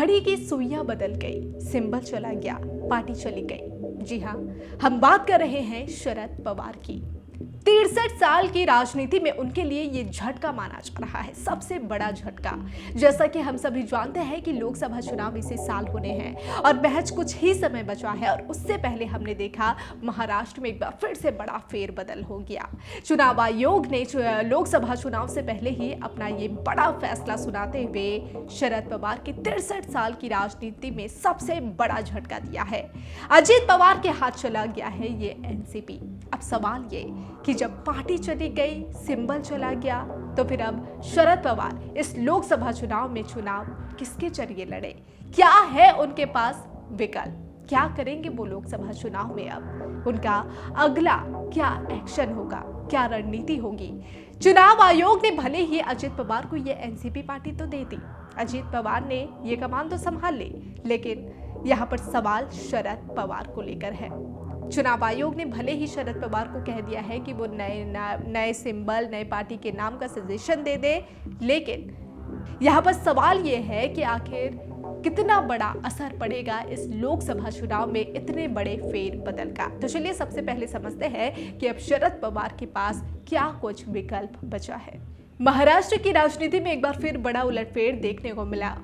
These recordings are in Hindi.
घड़ी की सुइयां बदल गई, सिंबल चला गया, पार्टी चली गई। जी हाँ, हम बात कर रहे हैं शरद पवार की। 63 साल की राजनीति में उनके लिए ये झटका माना जा रहा है, सबसे बड़ा झटका। जैसा कि हम सभी जानते हैं कि लोकसभा चुनाव इसे साल होने हैं और महज कुछ ही समय बचा है और उससे पहले हमने देखा महाराष्ट्र में एक बार फिर से बड़ा फेरबदल हो गया। चुनाव आयोग ने लोकसभा चुनाव से पहले ही अपना ये बड़ा फैसला सुनाते हुए शरद पवार की 63 साल की राजनीति में सबसे बड़ा झटका दिया है। अजीत पवार के हाथ चला गया है ये एनसीपी। अब सवाल ये कि जब पार्टी चली गई, सिंबल चला गया, तो फिर अब शरद पवार इस लोकसभा चुनाव में चुनाव किसके जरिए लड़े? क्या है उनके पास विकल्प? क्या करेंगे वो लोकसभा चुनाव में? अब उनका अगला क्या एक्शन होगा, क्या रणनीति होगी? चुनाव आयोग ने भले ही अजीत पवार को ये एनसीपी पार्टी तो दे दी, अजीत पवार ने ये कमान तो संभाल ली, लेकिन यहाँ पर सवाल शरद पवार को लेकर है। चुनाव आयोग ने भले ही शरद पवार को कह दिया है कि वो नए सिंबल, नए पार्टी के नाम का सजेशन दे दे, लेकिन यहाँ पर सवाल ये है कि आखिर कितना बड़ा असर पड़ेगा इस लोकसभा चुनाव में इतने बड़े फेरबदल का। तो चलिए सबसे पहले समझते हैं कि अब शरद पवार के पास क्या कुछ विकल्प बचा है। महाराष्ट्र की राजनीति में एक बार फिर बड़ा उलटफेर देखने को मिला।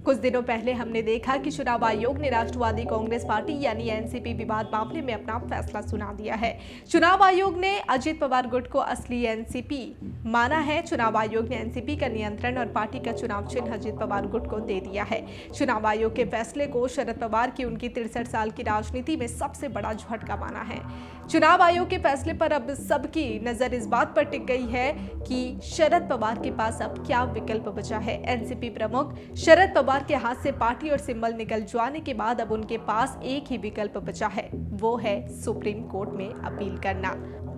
कुछ दिनों पहले हमने देखा कि चुनाव आयोग ने राष्ट्रवादी कांग्रेस पार्टी यानी एनसीपी विवाद मामले में अपना फैसला सुना दिया है। चुनाव आयोग ने अजीत पवार गुट को असली एनसीपी माना है। चुनाव आयोग ने एनसीपी का नियंत्रण और पार्टी का चुनाव चिन्ह अजीत पवार गुट को दे दिया है। चुनाव आयोग के फैसले को शरद पवार की उनकी 63 साल की राजनीति में सबसे बड़ा झटका माना है। चुनाव आयोग के फैसले पर अब सबकी नजर इस बात पर टिक गई है कि शरद पवार के पास अब क्या विकल्प बचा है। एनसीपी प्रमुख शरद पवार के हाथ से पार्टी और सिंबल निकल जाने के बाद अब उनके पास एक ही विकल्प बचा है, वो है सुप्रीम कोर्ट में अपील करना।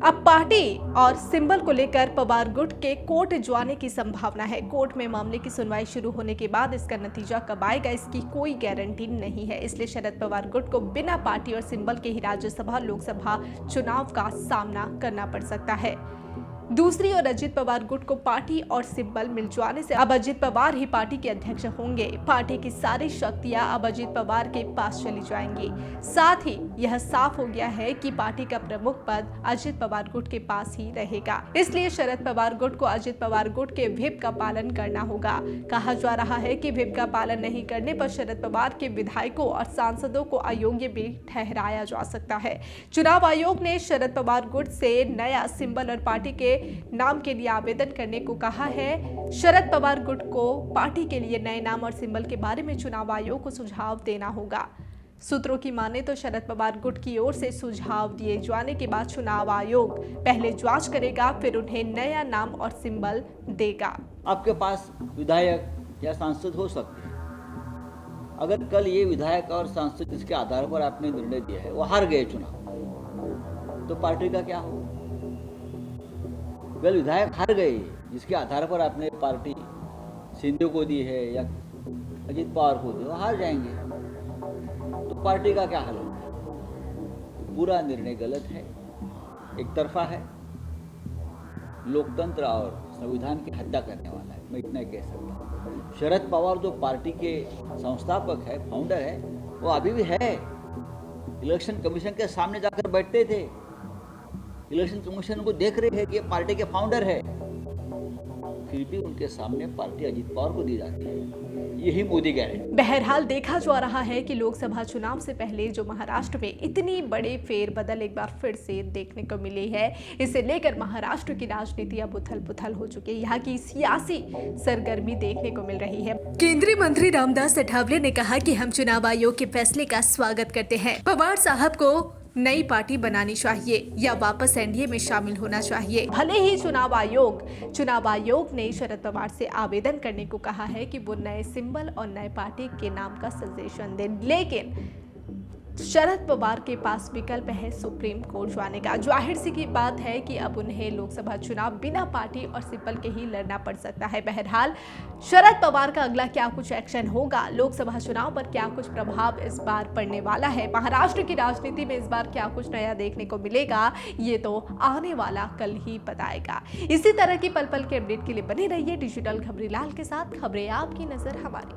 अब पार्टी और सिंबल को लेकर पवार गुट के कोर्ट जाने की संभावना है। कोर्ट में मामले की सुनवाई शुरू होने के बाद इसका नतीजा कब आएगा इसकी कोई गारंटी नहीं है। इसलिए शरद पवार गुट को बिना पार्टी और सिंबल के ही राज्यसभा लोकसभा चुनाव का सामना करना पड़ सकता है। दूसरी ओर अजीत पवार गुट को पार्टी और सिंबल मिल जाने से अब अजीत पवार ही पार्टी के अध्यक्ष होंगे। पार्टी की सारी शक्तियां अब अजीत पवार के पास चली जाएंगी। साथ ही यह साफ हो गया है कि पार्टी का प्रमुख पद अजीत पवार गुट के पास ही रहेगा। इसलिए शरद पवार गुट को अजीत पवार गुट के व्हिप का पालन करना होगा। कहा जा रहा है कि व्हिप का पालन नहीं करने पर शरद पवार के विधायकों और सांसदों को अयोग्य भी ठहराया जा सकता है। चुनाव आयोग ने शरद पवार गुट से नया सिंबल और पार्टी के नाम के लिए आवेदन करने को कहा है। शरद पवार गुट को पार्टी के लिए नए नाम और सिंबल के बारे में चुनाव आयोग को सुझाव देना होगा। सूत्रों की माने तो शरद पवार गुट की ओर से सुझाव दिए जाने के बाद चुनाव आयोग पहले जांच करेगा, फिर उन्हें नया नाम और सिंबल देगा। आपके पास विधायक या सांसद हो सकते हैं। अगर कल ये विधायक और सांसद जिसके आधार पर आपने निर्णय दिया है वो हार गए चुनाव, तो पार्टी का क्या हो? कल विधायक हार गए जिसके आधार पर आपने पार्टी सिंधु को दी है या अजीत पवार को दी, वो हार जाएंगे, तो पार्टी का क्या हाल होगा? पूरा निर्णय गलत है, एक तरफा है, लोकतंत्र और संविधान की हत्या करने वाला है। मैं इतना ही कह सकता हूँ। शरद पवार जो पार्टी के संस्थापक है, फाउंडर है, वो अभी भी है। इलेक्शन कमीशन के सामने जाकर बैठते थे। इलेक्शन कमीशन को देख रहे हैं कि ये पार्टी के फाउंडर है, फिर भी उनके सामने पार्टी अजीत पवार को दी जाती है। यही मोदी गारंटी। बहरहाल देखा जा रहा है कि लोकसभा चुनाव से पहले जो महाराष्ट्र में इतनी बड़े फेरबदल एक बार फिर से देखने को मिली है, इसे लेकर महाराष्ट्र की राजनीति अब उथल पुथल हो चुकी है। यहाँ की सियासी सरगर्मी देखने को मिल रही है। केंद्रीय मंत्री रामदास अठावले ने कहा कि हम चुनाव आयोग के फैसले का स्वागत करते हैं। पवार साहब को नई पार्टी बनानी चाहिए या वापस एनडीए में शामिल होना चाहिए। भले ही चुनाव आयोग ने शरद पवार से आवेदन करने को कहा है कि वो नए सिंबल और नए पार्टी के नाम का सजेशन दें, लेकिन शरद पवार के पास विकल्प है सुप्रीम कोर्ट जाने का। जाहिर सी की बात है कि अब उन्हें लोकसभा चुनाव बिना पार्टी और सिंबल के ही लड़ना पड़ सकता है। बहरहाल शरद पवार का अगला क्या कुछ एक्शन होगा, लोकसभा चुनाव पर क्या कुछ प्रभाव इस बार पड़ने वाला है, महाराष्ट्र की राजनीति में इस बार क्या कुछ नया देखने को मिलेगा, ये तो आने वाला कल ही बताएगा। इसी तरह की पल पल के अपडेट के लिए बने रहिए डिजिटल खबरीलाल के साथ। खबरें आपकी, नजर हमारी।